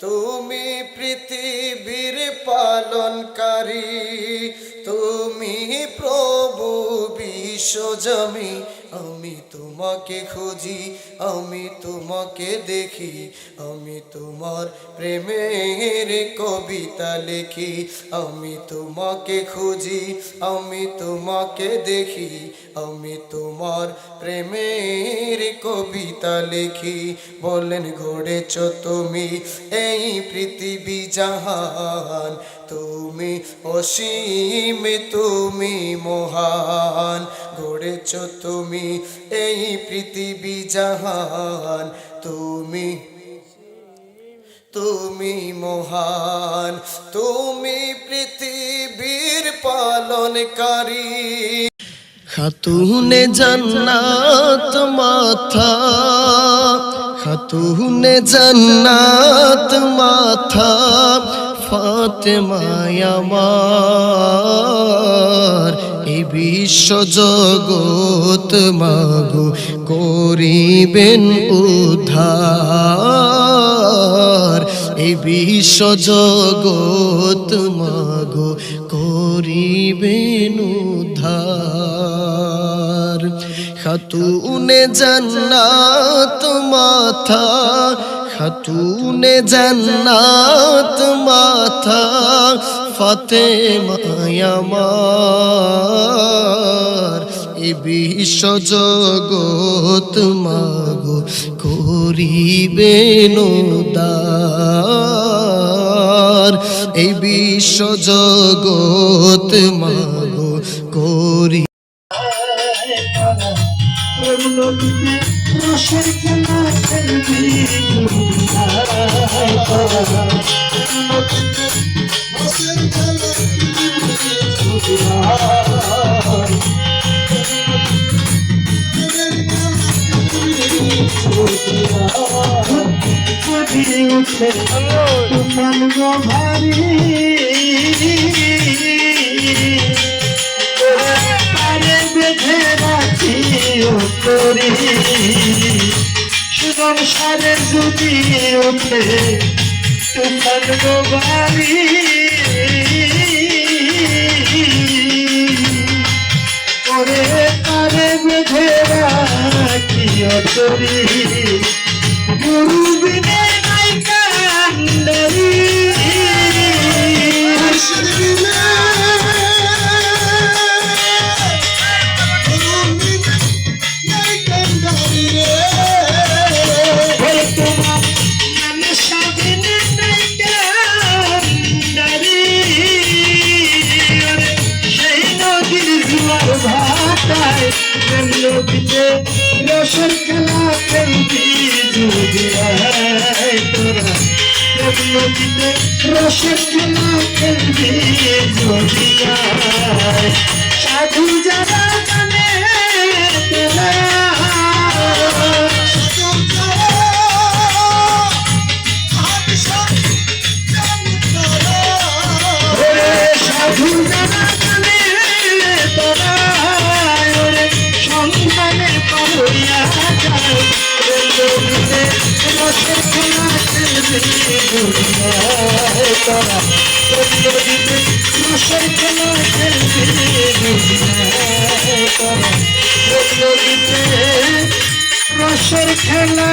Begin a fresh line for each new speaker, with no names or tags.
তুমি পৃথিবীর পালনকারী, তুমি প্রভু বিশ্বজমি। আমি তোমাকে খুঁজি, আমি তোমাকে দেখি, আমি তোমার প্রেমের কবিতা লিখি। আমি তোমাকে খুঁজি, আমি তোমাকে দেখি, আমি তোমার প্রেমের কবিতা লিখি। বলেন গড়েছ তুমি এই পৃথিবী জাহান, তুমি অসীম, তুমি মহান। গড়েছ তুমি এই পৃথিবী জাহান, তুমি তুমি মহান। তুমি পৃথিবীর পালনকারী। খাতুনে জান্নাত মাথা, খাতুনে জান্নাত মাথা, ফাতেমা আমার। এই বিশ্ব জগৎ মাগো করিবেন উদ্ধার। এই বিশ্ব জগৎ মাগো করিবেন উদ্ধার। খাতুনে জান্নাত মাথা, খাতুনে জান্নাত মাথা, ফাতেমা আমার। এই বিশ্ব জগৎ মাগো করিবেন উদ্ধার। এই বিশ্ব জগৎ মাগো করি। রসের খেলা খেলবি তুফান গো ভারী বেঁধে রাখি করি সংসারে যদি ওঠে তুফান গো ভারী করে তারে বেঁধে রাখি করি গুরু বিনে নাই কান্ডারি নদীতে রসের খেলা খেলবি যদি তোরা। নদীতে রসের খেলা খেলবি যদি সাধু যারা জানে সাধু যারা জানে তোরা সন্তানের পালইয়া যায়। রসের খেলা খেলবি তোরা। নদীতে রসের খেলা খেলবি তোরা। নদীতে রসের খেলা